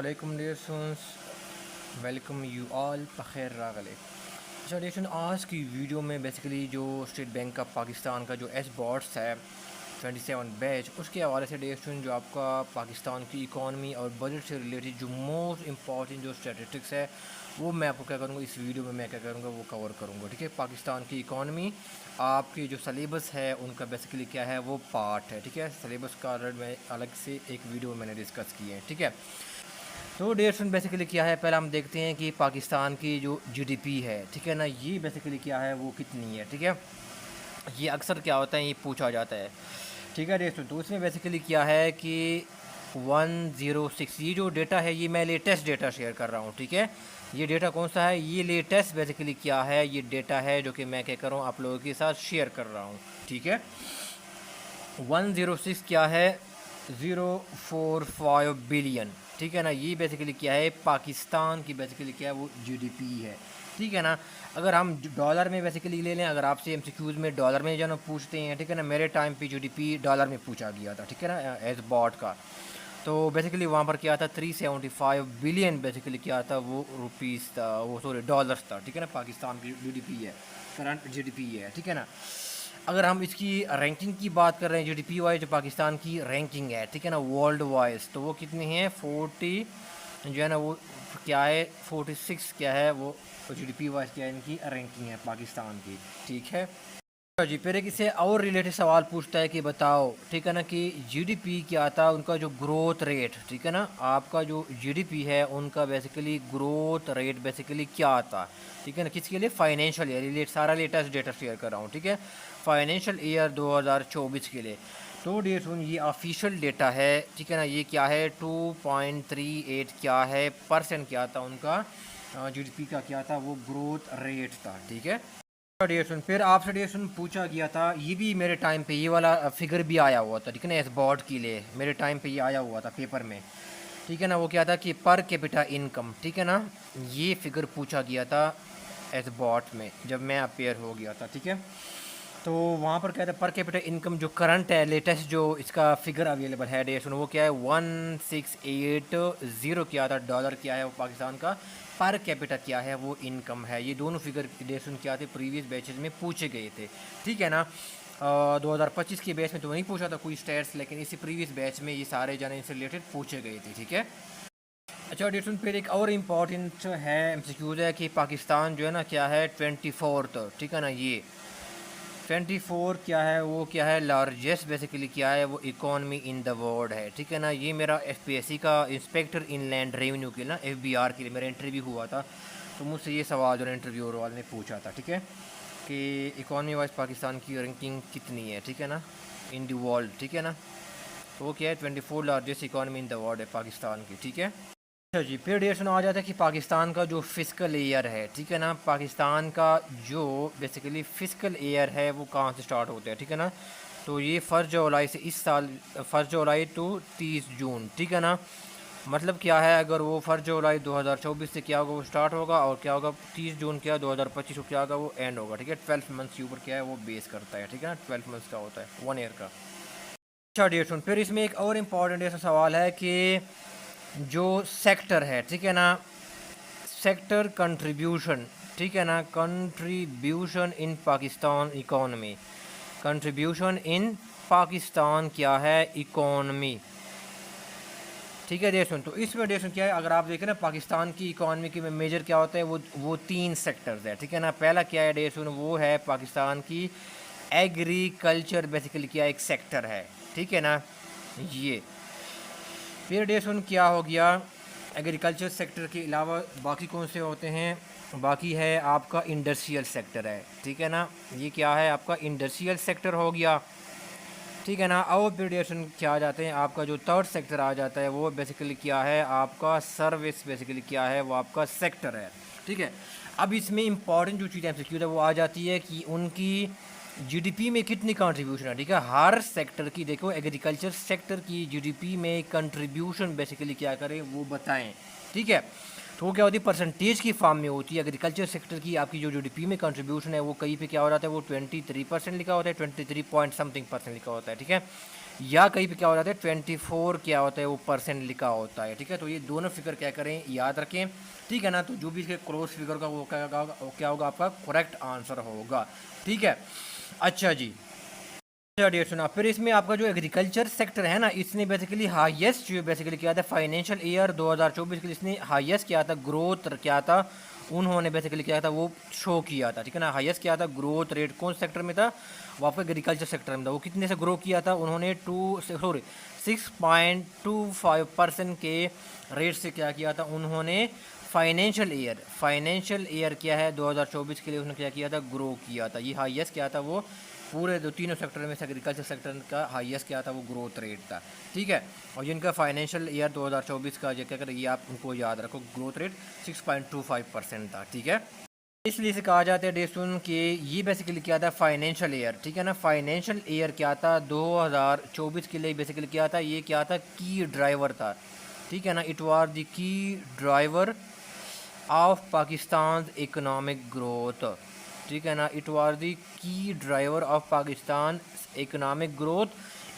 वालेकुम dear students, welcome you all बखैर रागले। अच्छा डियर, आज की वीडियो में बेसिकली जो स्टेट बैंक ऑफ पाकिस्तान का जो एस बॉट्स है 27 बैच, उसके हवाले से डियर स्टूडेंट जो आपका पाकिस्तान की इकॉनमी और बजट से रिलेटेड जो मोस्ट इंपॉर्टेंट जो स्टैटिस्टिक्स है वो मैं आपको क्या करूँगा इस वीडियो में, मैं क्या करूँगा वो कवर करूँगा। ठीक है, पाकिस्तान की इकॉनमी आपकी जो सलेबस है उनका बेसिकली क्या है वो पार्ट है। ठीक है, सलेबस का मैं अलग से एक वीडियो मैंने डिस्कस किए हैं। ठीक है, तो डियर स्टूडेंट बेसिकली क्या है, पहले हम देखते हैं कि पाकिस्तान की जो जीडीपी है, ठीक है ना, ये बेसिकली क्या है वो कितनी है। ठीक है, ये अक्सर क्या होता है, ये पूछा जाता है। ठीक है डियर स्टूडेंट, तो इसमें बेसिकली क्या है कि 106 ये जो डेटा है ये मैं लेटेस्ट डेटा शेयर कर रहा हूँ। ठीक है, ये डेटा कौन सा है, ये लेटेस्ट बेसिकली क्या है, ये डेटा है जो कि मैं क्या कर रहा हूँ आप लोगों के साथ शेयर कर रहा हूँ। ठीक है, 106 क्या है, 045 बिलियन। ठीक है ना, ये बेसिकली क्या है पाकिस्तान की बेसिकली क्या है वो जीडीपी है। ठीक है ना, अगर हम डॉलर में बेसिकली ले लें, अगर आपसे एमसीक्यूज़ में डॉलर में जो ना पूछते हैं, ठीक है ना, मेरे टाइम पे जीडीपी डॉलर में पूछा गया था। ठीक है ना, एज बॉट का, तो बेसिकली वहाँ पर क्या था 375 बिलियन बेसिकली क्या था वो रुपीस था, वो सॉरी डॉलर्स था। ठीक है ना, पाकिस्तान की जीडीपी है, करंट जीडीपी है। ठीक है ना, अगर हम इसकी रैंकिंग की बात कर रहे हैं जीडीपी वाइज, जो पाकिस्तान की रैंकिंग है, ठीक है ना, वर्ल्ड वाइज, तो वो कितनी है 40 जो है ना वो क्या है 46 क्या है वो जीडीपी वाइज क्या है इनकी रैंकिंग है पाकिस्तान की। ठीक है जी, फिर एक इससे और रिलेटेड सवाल पूछता है कि बताओ, ठीक है ना, कि जीडीपी क्या था उनका जो ग्रोथ रेट, ठीक है ना, आपका जो जीडीपी है उनका बेसिकली ग्रोथ रेट बेसिकली क्या आता, ठीक है ना, किसके लिए, फाइनेंशियल ईयर रिलेट, सारा लेटेस्ट डेटा शेयर कर रहा हूँ। ठीक है, फाइनेंशियल ईयर 2024 के लिए। तो डियर सुन, ये ऑफिशियल डेटा है। ठीक है ना, ये क्या है 2.38 क्या है परसेंट क्या था उनका जीडीपी का क्या था वो ग्रोथ रेट था। ठीक है डिएशन, फिर आपसे डिएशन पूछा गया था, ये भी मेरे टाइम पे ये वाला फिगर भी आया हुआ था। ठीक है ना, इस बोर्ड के लिए मेरे टाइम पे ये आया हुआ था पेपर में। ठीक है ना, वो क्या था कि पर कैपिटा इनकम, ठीक है ना, ये फिगर पूछा गया था एस बॉट में जब मैं अपेयर हो गया था। ठीक है, तो वहाँ पर क्या था पर कैपिटा इनकम जो करंट है लेटेस्ट जो इसका फिगर अवेलेबल है डेसन, वो क्या है 1680 क्या था डॉलर क्या है वो पाकिस्तान का पर कैपिटा क्या है वो इनकम है। ये दोनों फिगर डेसन क्या थे प्रीवियस बैचेज में पूछे गए थे। ठीक है ना, 2025 के बैच में तो नहीं पूछा था कोई स्टेट्स, लेकिन इसी प्रीवियस बैच में ये सारे जाने इनसे रिलेटेड पूछे गए थे। ठीक है, अच्छा डेसन, फिर एक और इम्पॉर्टेंट है एमसीक्यूज है कि पाकिस्तान जो है ना क्या है 24th, ठीक है ना, ये 24 क्या है वो क्या है लार्जेस्ट बेसिकली क्या है वो इकोनॉमी इन द वर्ल्ड है। ठीक है ना, ये मेरा एफपीएससी का इंस्पेक्टर इनलैंड रेवेन्यू के लिए ना एफबीआर के लिए मेरा इंटरव्यू हुआ था, तो मुझसे ये सवाल जो इंटरव्यू वाले ने पूछा था। ठीक है, कि इकोनॉमी वाइज पाकिस्तान की रैंकिंग कितनी है, ठीक है ना, इन द वर्ल्ड। ठीक है ना, तो वो क्या है 24 largest economy in the world है पाकिस्तान की। ठीक है, अच्छा जी, फिर डेट आ जाता है कि पाकिस्तान का जो फिजिकल ईयर है, ठीक है ना, पाकिस्तान का जो बेसिकली फिजिकल ईयर है वो कहाँ से स्टार्ट होता है। ठीक है ना, तो ये 1 जुलाई से इस साल 1 जुलाई टू 30 जून। ठीक है ना, मतलब क्या है अगर वो 1 जुलाई 2024 से क्या होगा वो स्टार्ट होगा और क्या होगा 30 जून क्या 2025 को क्या होगा वो एंड होगा। ठीक है, 12 मंथ्स के ऊपर क्या है वो बेस करता है। ठीक है ना, 12 मंथ्स का होता है 1 ईयर का। अच्छा डेट सुन, फिर इसमें एक और इम्पॉर्टेंट ऐसा सवाल है कि जो सेक्टर है, ठीक है ना, सेक्टर कंट्रीब्यूशन, ठीक है ना, contribution in Pakistan economy, contribution in Pakistan क्या है इकोनॉमी। ठीक है देश, तो इसमें देश क्या है अगर आप देखें ना पाकिस्तान की इकोनॉमी के में मेजर क्या होता है वो 3 सेक्टर्स है। ठीक है ना, पहला क्या है देश वो है पाकिस्तान की एग्रीकल्चर बेसिकली क्या एक सेक्टर है। ठीक है ना, ये फिर डेसन क्या हो गया एग्रीकल्चर सेक्टर के अलावा बाकी कौन से होते हैं, बाकी है आपका इंडस्ट्रियल सेक्टर है। ठीक है ना, ये क्या है आपका इंडस्ट्रियल सेक्टर हो गया। ठीक है ना, और फिर डेसन क्या आ जाते हैं आपका जो थर्ड सेक्टर आ जाता है वो बेसिकली क्या है आपका सर्विस बेसिकली क्या है वो आपका सेक्टर है। ठीक है, अब इसमें इंपॉर्टेंट जो चीज़ एमसीक्यू है वो आ जाती है कि उनकी जीडीपी में कितनी कंट्रीब्यूशन है। ठीक है, हर सेक्टर की देखो एग्रीकल्चर सेक्टर की जीडीपी में कंट्रीब्यूशन बेसिकली क्या करें वो बताएं। ठीक है, तो वो क्या होती है परसेंटेज की फॉर्म में होती है। एग्रीकल्चर सेक्टर की आपकी जो जीडीपी में कंट्रीब्यूशन है वो कहीं पे क्या हो जाता है वो 23% लिखा होता है, 23 पॉइंट समथिंग परसेंट लिखा होता है। ठीक है, या कहीं पे क्या हो जाता है 24 क्या होता है वो परसेंट लिखा होता है, ठीक है। तो ये दोनों फिगर क्या करें, याद रखें, ठीक है ना। तो जो भी इसके क्लोज फिगर का वो क्या होगा आपका करेक्ट आंसर होगा, ठीक है। अच्छा जी, डियर सुना, फिर इसमें आपका जो एग्रीकल्चर सेक्टर है ना, इसने बेसिकली हाईएस्ट जो बेसिकली किया था फाइनेंशियल ईयर 2024 के लिए, इसने हाईएस्ट किया था ग्रोथ क्या था, उन्होंने बेसिकली क्या था वो शो किया था, ठीक है ना। हाईएस्ट किया था ग्रोथ रेट कौन सेक्टर में था, वो आपका एग्रीकल्चर सेक्टर में था। वो कितने से ग्रो किया था, उन्होंने 6.25% के रेट से क्या किया था उन्होंने फाइनेंशियल ईयर क्या है 2024 के लिए उन्होंने क्या किया था, ग्रो किया था। ये हाईएस्ट क्या था वो पूरे दो तीनों सेक्टर में से एग्रीकल्चर सेक्टर का हाईएस्ट क्या था वो ग्रोथ रेट था, ठीक है। और जिनका फाइनेंशियल ईयर 2024 का जो क्या करें, ये आप उनको याद रखो, ग्रोथ रेट 6.25% था, ठीक है। इसलिए से कहा जाता है डेसुन कि ये बेसिकली क्या था फाइनेंशियल ईयर, ठीक है ना। फाइनेंशियल ईयर क्या था 2024 के लिए बेसिकली क्या था, ये क्या था की ड्राइवर था, ठीक है ना। It was the key driver of Pakistan economic growth, ठीक है ना। It was the key driver of Pakistan economic growth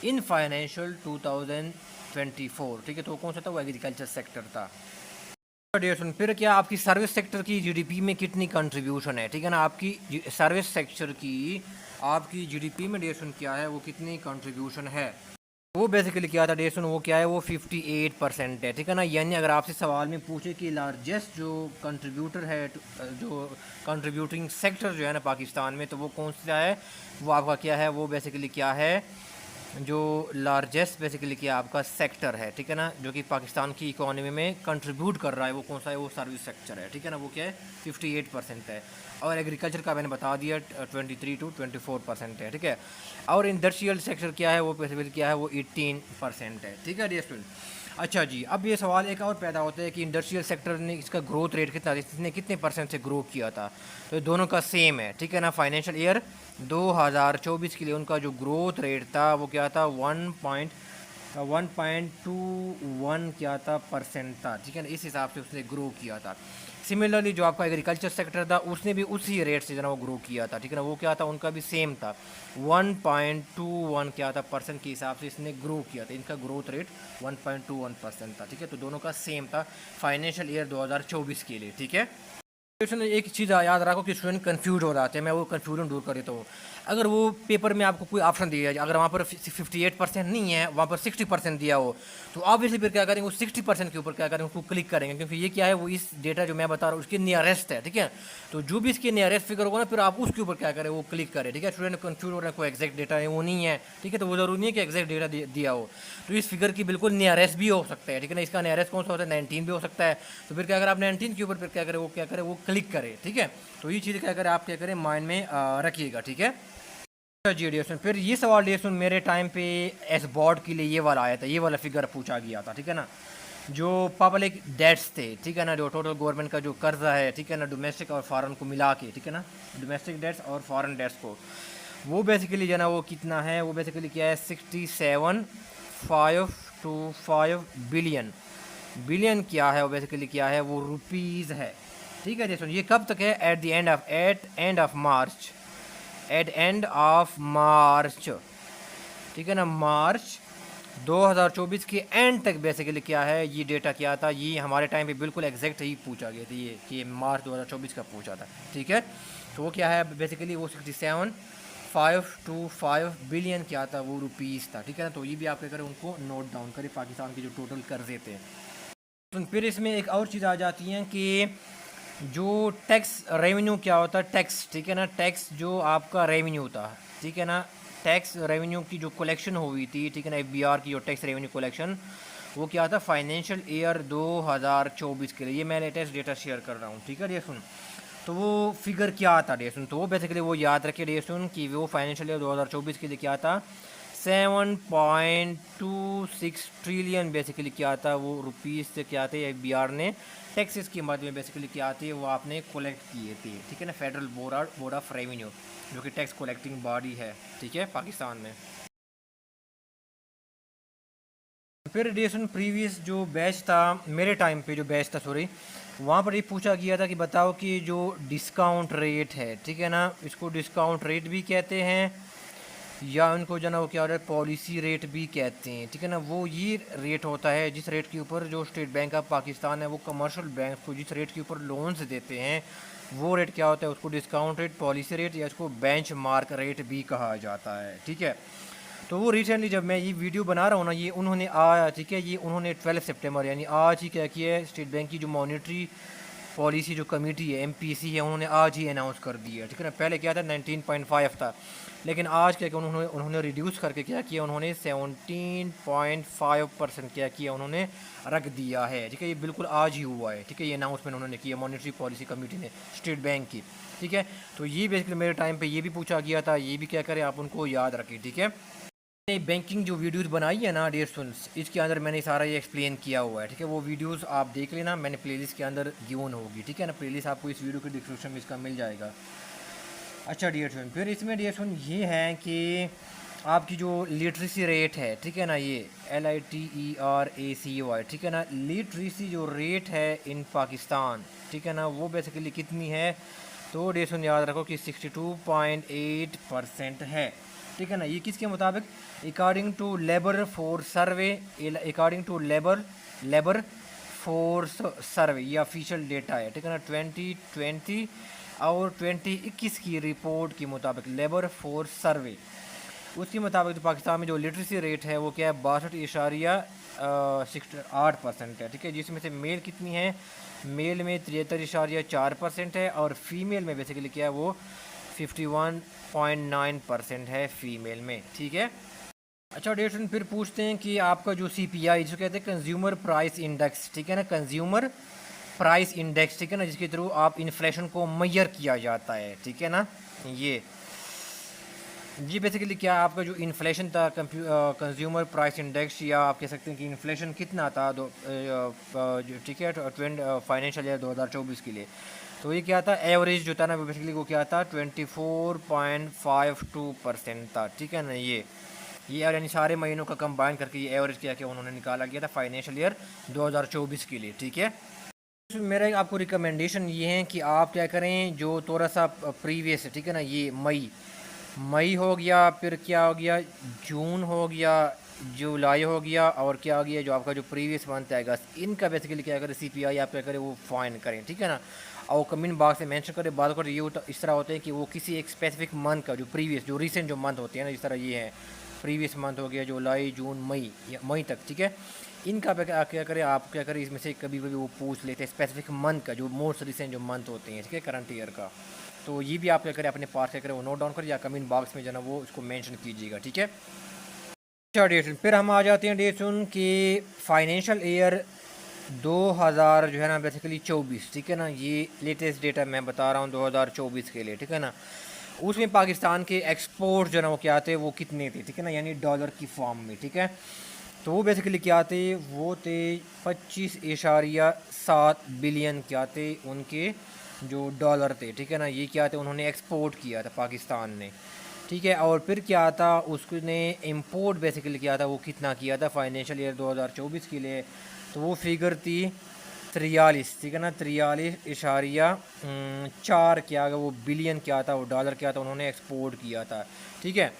in financial 2024, ठीक है। तो कौन सा था, वो एग्रीकल्चर सेक्टर था। फिर क्या आपकी सर्विस सेक्टर की जीडीपी में कितनी कंट्रीब्यूशन है, ठीक है ना। आपकी सर्विस सेक्टर की आपकी जीडीपी में डेसन क्या है, वो कितनी कंट्रीब्यूशन है, वो बेसिकली क्या था डेसन, वो क्या है वो 58% है, ठीक है ना। यानी अगर आपसे सवाल में पूछे कि लार्जेस्ट जो कंट्रीब्यूटर है, जो कंट्रीब्यूटिंग सेक्टर जो है ना पाकिस्तान में, तो वो कौन सा है, वो आपका क्या है, वो बेसिकली क्या है, जो लार्जेस्ट बेसिकली क्या आपका सेक्टर है, ठीक है ना, जो कि पाकिस्तान की इकोनॉमी में कंट्रीब्यूट कर रहा है, वो कौन सा है, वो सर्विस सेक्टर है, ठीक है ना। वो क्या है 58% है। और एग्रीकल्चर का मैंने बता दिया 23 to 24% है, ठीक है। और इंडस्ट्रियल सेक्टर क्या है, वो बेसिकली क्या है, वो 18% है, ठीक है डियर स्टूडेंट। अच्छा जी, अब ये सवाल एक और पैदा होता है कि इंडस्ट्रियल सेक्टर ने इसका ग्रोथ रेट कितना, इसने कितने परसेंट से ग्रो किया था, तो दोनों का सेम है, ठीक है ना। फाइनेंशियल ईयर 2024 के लिए उनका जो ग्रोथ रेट था वो क्या था 1.21 क्या था परसेंट था, ठीक है ना। इस हिसाब से उसने ग्रो किया था। सिमिलरली जो आपका एग्रीकल्चर सेक्टर था उसने भी उसी रेट से जो वो ग्रो किया था, ठीक है ना। वो क्या था, उनका भी सेम था 1.21 क्या था परसेंट के हिसाब से इसने ग्रो किया था। इनका ग्रोथ रेट 1.21% था, ठीक है। तो दोनों का सेम था फाइनेंशियल ईयर 2024 के लिए, ठीक है। एक चीज़ याद रखो कि स्टूडेंट कंफ्यूज हो जाते हैं, मैं वो कंफ्यूजन दूर कर देता हूँ। अगर वो पेपर में आपको कोई ऑप्शन दिया है, अगर वहाँ पर 58% नहीं है, वहाँ पर 60% दिया हो, तो ऑब्वियसली फिर क्या करेंगे, वो 60% के ऊपर क्या करेंगे, उसको क्लिक करेंगे, क्योंकि ये क्या है, वो इस डेटा जो मैं बता रहा हूँ उसके नियरेस्ट है, ठीक है। तो जो भी इसके नियरेस्ट फिगर होगा ना, फिर आप उसके ऊपर क्या करें, वो क्लिक करें, ठीक है। स्टूडेंट कंफ्यूज हो रहे हैं, कोई एग्जैक्ट डेटा है वो नहीं है, ठीक है। तो वो जरूरी नहीं है कि एग्जैक्ट डेटा दिया हो, तो इस फिगर की बिल्कुल नियरेस्ट भी हो सकता है, ठीक है ना। इसका नियरेस्ट कौन सा होता है, 19 भी हो सकता है। तो फिर क्या करें, आप 19 के ऊपर फिर क्या करें, वो क्लिक करें, ठीक है। तो ये चीज़ क्या करें, आप क्या करें, माइंड में रखिएगा, ठीक है। जी डियर, फिर ये सवाल डियर मेरे टाइम पे एस बोर्ड के लिए ये वाला आया था, ये वाला फिगर पूछा गया था, ठीक है ना। जो पब्लिक डेट्स थे, ठीक है ना, जो टोटल गवर्नमेंट का जो कर्जा है, ठीक है ना, डोमेस्टिक और फॉरेन को मिला के, ठीक है ना, डोमेस्टिक डेट्स और फॉरेन डेट्स को, वो बेसिकली जो है ना वो कितना है, वो बेसिकली क्या है 67.525 बिलियन। बिलियन क्या है, वो बेसिकली क्या है, वो रुपीज़ है, ठीक है जैसे। ये कब तक है, एट एंड ऑफ मार्च, ठीक है ना, मार्च 2024 के एंड तक बेसिकली क्या है, ये डेटा क्या था, ये हमारे टाइम पे बिल्कुल एग्जैक्ट ही पूछा गया था, ये कि मार्च 2024 का पूछा था, ठीक है। तो वो क्या है बेसिकली, वो 67.525 बिलियन क्या था, वो रुपीज़ था, ठीक है ना। तो ये भी आप क्या करें, उनको नोट डाउन करें, पाकिस्तान के जो टोटल कर्जे थे। तो फिर इसमें एक और चीज़ आ जाती है कि जो टैक्स रेवेन्यू क्या होता है, टैक्स, ठीक है ना, टैक्स जो आपका रेवेन्यू था, ठीक है ना, टैक्स रेवेन्यू की जो कलेक्शन हुई थी, ठीक है ना, एफबीआर की जो टैक्स रेवेन्यू कलेक्शन, वो क्या था फाइनेंशियल ईयर 2024 के लिए। ये मैं लेटेस्ट डेटा शेयर कर रहा हूँ, ठीक है डियर सुन। तो वो फिगर क्या था डियर सुन, तो वो बेसिकली वो याद रखिए डियर सुन कि वो फाइनेंशियल ईयर 2024 के लिए क्या था 7.26 ट्रिलियन बेसिकली क्या था, वो रुपीज़ से क्या थे एफबीआर ने टैक्सेस की मद में बेसिकली क्या आती है, वो आपने कलेक्ट किए थे, ठीक है ना, फेडरल बोर्ड ऑफ रेवेन्यू, जो कि टैक्स कलेक्टिंग बॉडी है, ठीक है, पाकिस्तान में। फिर डिएशन प्रीवियस जो बैच था, मेरे टाइम पे जो बैच था सॉरी, वहाँ पर ये पूछा गया था कि बताओ कि जो डिस्काउंट रेट है, ठीक है ना, इसको डिस्काउंट रेट भी कहते हैं या उनको जो है ना वो क्या होता है पॉलिसी रेट भी कहते हैं, ठीक है ना। वो ये रेट होता है जिस रेट के ऊपर जो स्टेट बैंक ऑफ पाकिस्तान है वो कमर्शियल बैंक को जिस रेट के ऊपर लोन्स देते हैं वो रेट क्या होता है, उसको डिस्काउंट रेट, पॉलिसी रेट या उसको बेंच मार्क रेट भी कहा जाता है, ठीक है। तो वो रिसेंटली जब मैं ये वीडियो बना रहा हूँ ना, ये उन्होंने ठीक है, ये उन्होंने 12 सितंबर यानी आज ही क्या किया है, स्टेट बैंक की जो मॉनिटरी पॉलिसी जो कमेटी है MPC है उन्होंने आज ही अनाउंस कर दिया, ठीक है ना। पहले क्या था 19.5 था, लेकिन आज क्या किया उन्होंने रिड्यूस करके क्या किया, उन्होंने 17.5% क्या किया, उन्होंने रख दिया है, ठीक है। ये बिल्कुल आज ही हुआ है, ठीक है। ये अनाउंसमेंट उन्होंने किया मॉनिटरी पॉलिसी कमेटी ने स्टेट बैंक की, ठीक है। तो ये बेसिकली मेरे टाइम पे ये भी पूछा गया था, ये भी क्या करें आप उनको याद रखें, ठीक है। बैंकिंग जो वीडियोस बनाई है ना डियर स्टूडेंट्स, इसके अंदर मैंने सारा ये एक्सप्लेन किया हुआ है, ठीक है। वो वीडियोस आप देख लेना, मैंने प्लेलिस्ट के अंदर गिवन होगी, ठीक है ना। प्लेलिस्ट आपको इस वीडियो के डिस्क्रिप्शन में इसका मिल जाएगा। अच्छा डियर स्टूडेंट, फिर इसमें डियर स्टूडेंट ये है कि आपकी जो लिटरेसी रेट है, ठीक है ना, ये LITERACY, ठीक है ना। लिटरेसी जो रेट है इन पाकिस्तान, ठीक है ना, वो बेसिकली कितनी है, तो डियर स्टूडेंट याद रखो कि 62.8% है, ठीक है ना। ये किसके मुताबिक, according to labour force survey, according to labour force survey, ये ऑफिशियल डेटा है, ठीक है ना। 2020 और 2021 की रिपोर्ट के मुताबिक लेबर फोर्स सर्वे उसके मुताबिक तो पाकिस्तान में जो लिटरेसी रेट है वो क्या है 62.8% है, ठीक है। जिसमें से मेल कितनी है, मेल में 73.4% है और फीमेल में बेसिकली क्या है वो 51.9% है फीमेल में, ठीक है। अच्छा डेट फिर पूछते हैं कि आपका जो CPI जिसको कहते हैं कंज्यूमर प्राइस इंडेक्स, ठीक है ना, कंज्यूमर प्राइस इंडेक्स, ठीक है ना, जिसके थ्रू आप इन्फ्लेशन को मेजर किया जाता है, ठीक है ना। ये बेसिकली क्या आपका जो इन्फ्लेशन था कंज्यूमर प्राइस इंडेक्स, या आप कह सकते हैं कि इन्फ्लेशन कितना था ठीक है फाइनेंशियल ईयर 2024 के लिए, तो ये क्या था एवरेज जो था ना वो बेसिकली वो क्या था 24.52% था, ठीक है ना। ये यानी सारे महीनों का कंबाइन करके ये एवरेज क्या क्या उन्होंने निकाला गया था फाइनेंशियल ईयर 2024 के लिए, ठीक है। मेरा आपको रिकमेंडेशन ये है कि आप क्या करें, जो थोड़ा सा प्रीवियस है, ठीक है ना, ये मई हो गया, फिर क्या हो गया जून हो गया, जुलाई हो गया, और क्या हो गया जो आपका जो प्रीवियस मंथ है अगस्त, इनका बेसिकली क्या करें CPI आप क्या करें वो फाइन करें, ठीक है ना। और कमेंट बॉक्स में मेंशन करें। बात करें ये इस तरह होते हैं कि वो किसी एक स्पेसिफिक मंथ का जो प्रीवियस जो रिसेंट जो मंथ होते हैं ना, इस तरह ये है प्रीवियस मंथ हो गया जुलाई जून मई या मई तक, ठीक है। इनका क्या करें आप क्या करें इसमें से कभी कभी वो पूछ लेते हैं स्पेसिफिक मंथ का जो मोस्ट रिसेंट जो मंथ होते हैं, ठीक है, करंट ईयर का। तो ये भी आप क्या करें अपने पास क्या करें वो नोट डाउन करें या कमेंट बॉक्स में जो है ना वो उसको मेंशन कीजिएगा, ठीक है। अच्छा डेट फिर हम आ जाते हैं डेट सुन कि फाइनेंशियल ईयर 2000 जो है ना बेसिकली 24, ठीक है ना, ये लेटेस्ट डेटा मैं बता रहा हूँ 2024 के लिए, ठीक है ना। उसमें पाकिस्तान के एक्सपोर्ट जो है ना वो क्या थे वो कितने थे, ठीक है ना, यानी डॉलर की फॉर्म में, ठीक है। तो वो बेसिकली क्या थे, वो थे 25.7 बिलियन क्या थे उनके जो डॉलर थे, ठीक है ना। ये क्या थे उन्होंने एक्सपोर्ट किया था पाकिस्तान ने, ठीक है। और फिर क्या था उसने इंपोर्ट बेसिकली किया था, वो कितना किया था फाइनेंशियल ईयर 2024 के लिए, तो वो फिगर थी 43, ठीक है ना, 43.4 क्या वो बिलियन क्या था वो डॉलर क्या था उन्होंने एक्सपोर्ट किया था, ठीक है।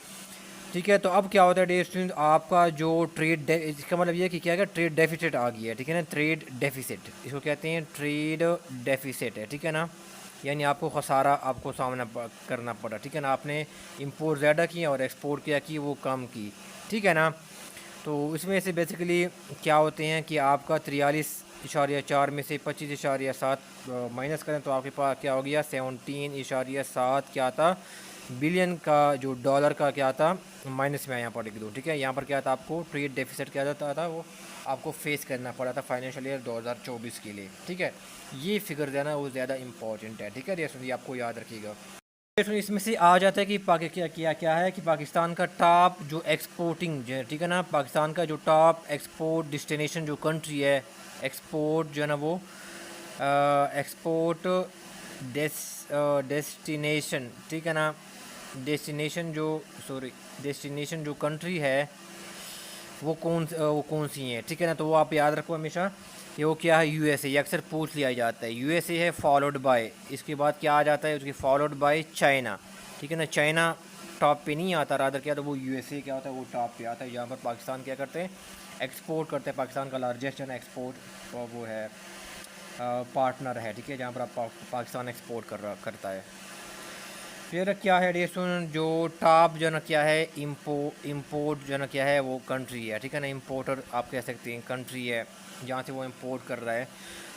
ठीक है, तो अब क्या होता है डियर स्टूडेंट, आपका जो इसका मतलब ये है कि क्या है ट्रेड डेफिसिट आ गया है, ठीक है ना। ट्रेड डेफिसिट इसको कहते हैं, ट्रेड डेफिसिट है, ठीक है ना। यानी आपको खसारा आपको सामना करना पड़ा, ठीक है ना। आपने इंपोर्ट ज़्यादा किया और एक्सपोर्ट क्या की वो कम की, ठीक है ना। तो इसमें से बेसिकली क्या होते हैं कि आपका 43.4 में से 25.7 माइनस करें तो आपके पास क्या हो गया 17.7 क्या था बिलियन का जो डॉलर का क्या था माइनस में यहाँ पर लिख दो, ठीक है। यहाँ पर क्या था आपको ट्रेड डेफिसिट क्या जाता था वो आपको फेस करना पड़ा था फाइनेंशियल ईयर 2024 के लिए, ठीक है। ये फिगर जो है ना वो ज़्यादा इंपॉर्टेंट है, ठीक है। ये आपको याद रखिएगा। इसमें से आ जाता है कि क्या है कि पाकिस्तान का टॉप जो एक्सपोर्टिंग जो है, ठीक है ना, पाकिस्तान का जो टॉप एक्सपोर्ट डेस्टिनेशन जो कंट्री है, एक्सपोर्ट जो है ना वो एक्सपोर्ट डेस्टिनेशन, ठीक है ना, डेस्टिनेशन जो कंट्री है वो कौन सी है, ठीक है ना। तो वो आप याद रखो हमेशा कि वो क्या है USA, ये अक्सर पूछ लिया जाता है। USA है फॉलोड बाय, इसके बाद क्या आ जाता है उसके फॉलोड बाय चाइना, ठीक है ना। चाइना टॉप पे नहीं आता, रादर क्या तो वो यूएसए क्या होता है वो टॉप पे आता है। यहाँ पर पाकिस्तान क्या करते हैं, एक्सपोर्ट करते हैं। पाकिस्तान का लार्जेस्ट जो है एक्सपोर्ट वो है पार्टनर है, ठीक है, जहाँ पर पाकिस्तान एक्सपोर्ट करता है। फिर क्या है डेसन, जो टॉप जो ना क्या है इम्पोर्ट जो ना क्या है वो कंट्री है, ठीक है ना, इम्पोर्टर आप कह सकते हैं कंट्री है जहाँ से वो इम्पोर्ट कर रहा है।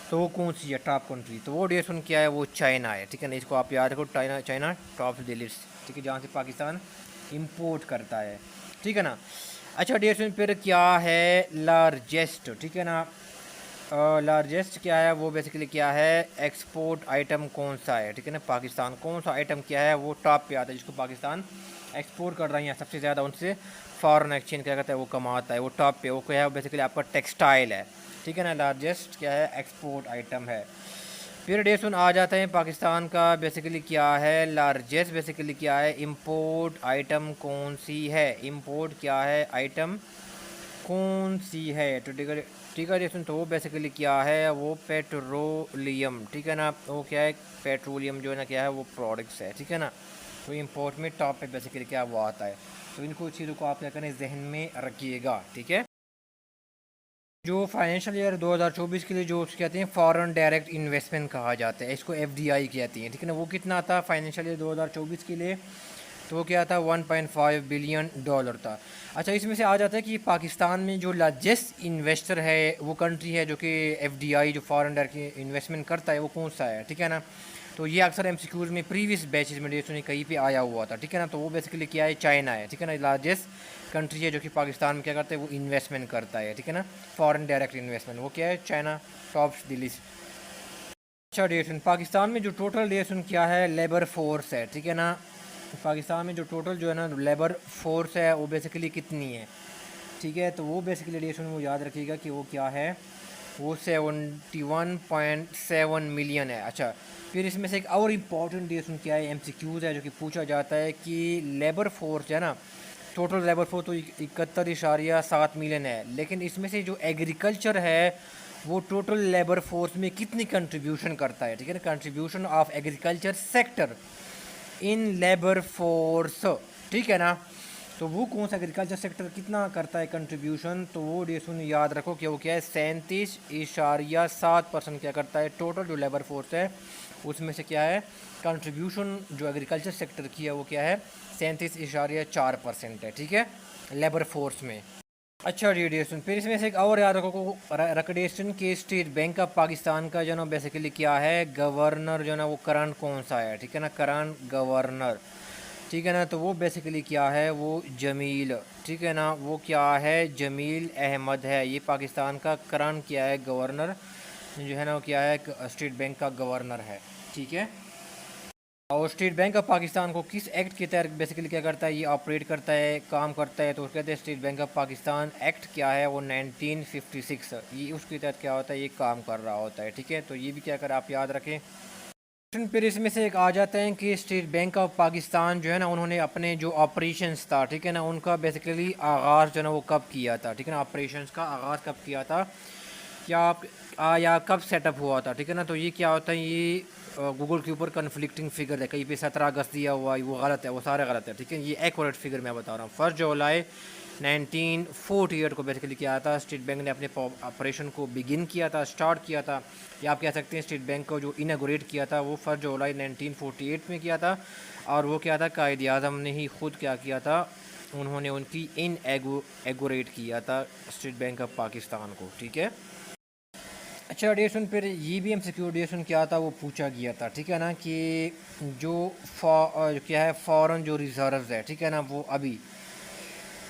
तो वो कौन सी है टॉप कंट्री, तो वो डेसन क्या है वो चाइना है, ठीक है ना, इसको आप याद रखो, चाइना टॉप द लिस्ट, ठीक है, जहाँ से पाकिस्तान इम्पोर्ट करता है, ठीक है ना। अच्छा डेसन फिर क्या है लार्जेस्ट, ठीक है ना, लार्जेस्ट क्या है वो बेसिकली क्या है एक्सपोर्ट आइटम कौन सा है, ठीक है ना, पाकिस्तान कौन सा आइटम क्या है वो टॉप पे आता है जिसको पाकिस्तान एक्सपोर्ट कर रहा है, सबसे ज़्यादा उनसे फॉरेन एक्सचेंज क्या कहता है वो कमाता है, वो टॉप पे वो क्या है बेसिकली आपका टेक्सटाइल है, ठीक है ना, लार्जेस्ट क्या है एक्सपोर्ट आइटम है। फिर डेसन आ जाता है पाकिस्तान का बेसिकली क्या है लार्जेस्ट बेसिकली क्या है इम्पोर्ट आइटम कौन सी है, इम्पोर्ट क्या है आइटम कौन सी है, तो ठीक है डेसन, तो वो बेसिकली क्या है वो पेट्रोलियम, ठीक है ना, वो क्या है पेट्रोलियम जो है ना क्या है वो प्रोडक्ट्स है, ठीक है ना, तो इम्पोर्ट में टॉप पे बेसिकली क्या वो आता है। तो इनको चीज़ों को आप क्या करें जहन में रखिएगा, ठीक है। जो फाइनेंशियल ईयर 2024 के लिए जो कहते हैं फॉरेन डायरेक्ट इन्वेस्टमेंट कहा जाता है, इसको एफडीआई कहती हैं, ठीक है ना, वो कितना था फाइनेंशियल ईयर 2024 के लिए, तो वो क्या था 1.5 बिलियन डॉलर था। अच्छा इसमें से आ जाता है कि पाकिस्तान में जो लार्जेस्ट इन्वेस्टर है वो कंट्री है जो कि एफडीआई जो फॉरेन डायरेक्ट इन्वेस्टमेंट करता है वो कौन सा है, ठीक है ना। तो ये अक्सर एमसीक्यूज में प्रीवियस बैचेज में डेट्स में कहीं पे आया हुआ था, ठीक है ना, तो वो बेसिकली क्या है चाइना है, ठीक है ना, लार्जेस्ट कंट्री है जो कि पाकिस्तान में क्या करता है वो इन्वेस्टमेंट करता है, ठीक है ना, फॉरेन डायरेक्ट इन्वेस्टमेंट वो क्या है चाइना टॉप्स द लिस्ट। अच्छा डेट्स पाकिस्तान में जो टोटल डेट्स क्या है लेबर फोर्स है, ठीक है ना, पाकिस्तान में जो टोटल जो है ना लेबर फोर्स है वो बेसिकली कितनी है, ठीक है, तो वो बेसिकली डेट्स वो याद रखिएगा कि वो क्या है वो 71.7 मिलियन है। अच्छा फिर इसमें से एक और इम्पॉर्टेंट डेट्स क्या है एमसीक्यूज़ है जो कि पूछा जाता है कि लेबर फोर्स है ना टोटल लेबर फोर्स तो 71.7 मिलियन है, लेकिन इसमें से जो एग्रीकल्चर है वो टोटल लेबर फोर्स में कितनी कंट्रीब्यूशन करता है, ठीक है ना, contribution of agriculture sector in labour force, ठीक है ना, तो वो कौन सा एग्रीकल्चर सेक्टर कितना करता है कंट्रीब्यूशन, तो वो डेसन याद रखो कि वो क्या है 37.7% क्या करता है टोटल जो लेबर फोर्स है उसमें से क्या है कंट्रीब्यूशन जो एग्रीकल्चर सेक्टर की है वो क्या है 37.4% है, ठीक है, लेबर फोर्स में। अच्छा रेडिएशन फिर इसमें से एक और याद रखो रकडेशन के स्टेट बैंक ऑफ पाकिस्तान का जो ना बेसिकली क्या है गवर्नर जो ना वो करंट कौन सा है, ठीक है ना, करंट गवर्नर, ठीक है ना, तो वो बेसिकली क्या है वो जमील, ठीक है ना, वो क्या है जमील अहमद है, ये पाकिस्तान का करंट क्या है गवर्नर जो है ना वो क्या है स्टेट बैंक का गवर्नर है, ठीक है। और स्टेट बैंक ऑफ पाकिस्तान को किस एक्ट के तहत बेसिकली क्या करता है ये ऑपरेट करता है काम करता है, तो कहते हैं state bank of Pakistan act क्या है वो 1956 ये उसके तहत क्या होता है ये काम कर रहा होता है, ठीक है, तो ये भी क्या कर आप याद रखें। फिर इसमें से एक आ जाता है कि स्टेट बैंक ऑफ पाकिस्तान जो है ना उन्होंने अपने जो ऑपरेशंस था, ठीक है ना, उनका बेसिकली आगाज़ जो है ना वो कब किया था, ठीक है ना, ऑपरेशंस का आगाज़ कब किया था क्या आप या कब सेटअप हुआ था, ठीक है ना, तो ये क्या होता है ये गूगल के ऊपर कन्फ्लिक्टिंग फिगर है, कहीं पे 17 अगस्त दिया हुआ है वो गलत है, वो सारे गलत है, ठीक है, ये एक्यूरेट फिगर मैं बता रहा हूँ। 1 जुलाई 1948 को बेसिकली किया था स्टेट बैंक ने अपने ऑपरेशन को बिगिन किया था स्टार्ट किया था, या आप कह सकते हैं स्टेट बैंक को जो इनागोरेट किया था वो 1 जुलाई 1948 में किया था, और वो क्या था कायद आज़म ने ही खुद क्या किया था उन्होंने उनकी एगोरेट किया था स्टेट बैंक ऑफ पाकिस्तान को, ठीक है। अच्छा डेसन फिर ये भी एमसीक्यू डेसन क्या था वो पूछा गया था, ठीक है ना, कि जो क्या है फॉरेन जो रिजर्व्स है, ठीक है ना, वो अभी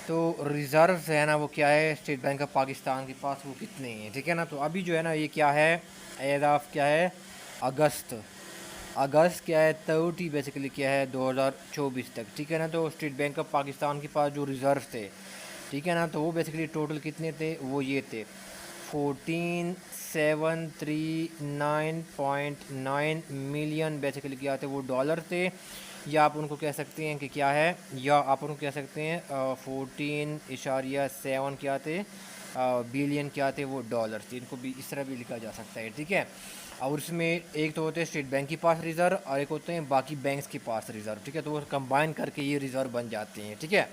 तो रिज़र्व्स है ना वो क्या है स्टेट बैंक ऑफ पाकिस्तान के पास वो कितने हैं, ठीक है ना, तो अभी जो है ना ये क्या है एज ऑफ क्या है अगस्त क्या है 30 बेसिकली क्या है 2024 तक, ठीक है ना, तो स्टेट बैंक ऑफ पाकिस्तान के पास जो रिज़र्व थे, ठीक है ना, तो वो बेसिकली टोटल कितने थे वो ये थे 14,739.9 मिलियन बेसिकली क्या थे वो डॉलर थे, या आप उनको कह सकते हैं कि क्या है या आप उनको कह सकते हैं 14.7 क्या थे बिलियन क्या थे वो डॉलर थे, इनको भी इस तरह भी लिखा जा सकता है, ठीक है। और उसमें एक तो होते हैं स्टेट बैंक के पास रिज़र्व और एक होते हैं बाकी बैंक्स के पास रिज़र्व, ठीक है। तो वो कंबाइन करके ये रिज़र्व बन जाते हैं, ठीक है।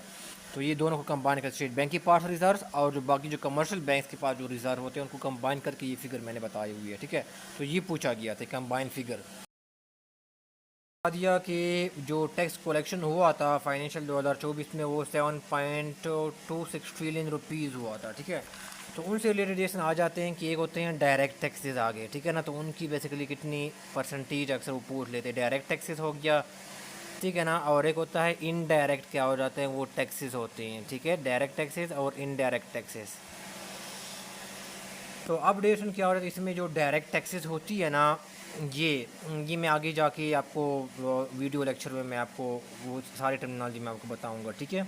तो ये दोनों को कंबाइन कर स्टेट बैंक के पास रिज़र्व और जो बाकी जो कमर्शियल बैंक्स के पास जो रिज़र्व होते हैं उनको कंबाइन करके ये फिगर मैंने बताई हुई है, ठीक है। तो ये पूछा गया था कंबाइन फिगर। दिया कि जो टैक्स कलेक्शन हुआ था फाइनेंशियल 2024 में वो 7.26 ट्रिलियन रुपीज़ हुआ था, ठीक है। तो उनसे रिलेटेड आ जाते हैं कि एक होते हैं डायरेक्ट टैक्सेस आगे, ठीक है ना। तो उनकी बेसिकली कितनी परसेंटेज अक्सर वो पूछ लेते हैं। डायरेक्ट टैक्सेस हो गया, ठीक है ना। और एक होता है इनडायरेक्ट, क्या हो जाते हैं वो टैक्सेस होते हैं, ठीक है। डायरेक्ट टैक्सेस और इनडायरेक्ट टैक्सेस। तो अपडेशन क्या हो रहा है इसमें जो डायरेक्ट टैक्सेस होती है ना, ये मैं आगे जाके आपको वीडियो लेक्चर में मैं आपको वो सारी टर्मिनोलॉजी मैं आपको बताऊंगा, ठीक है।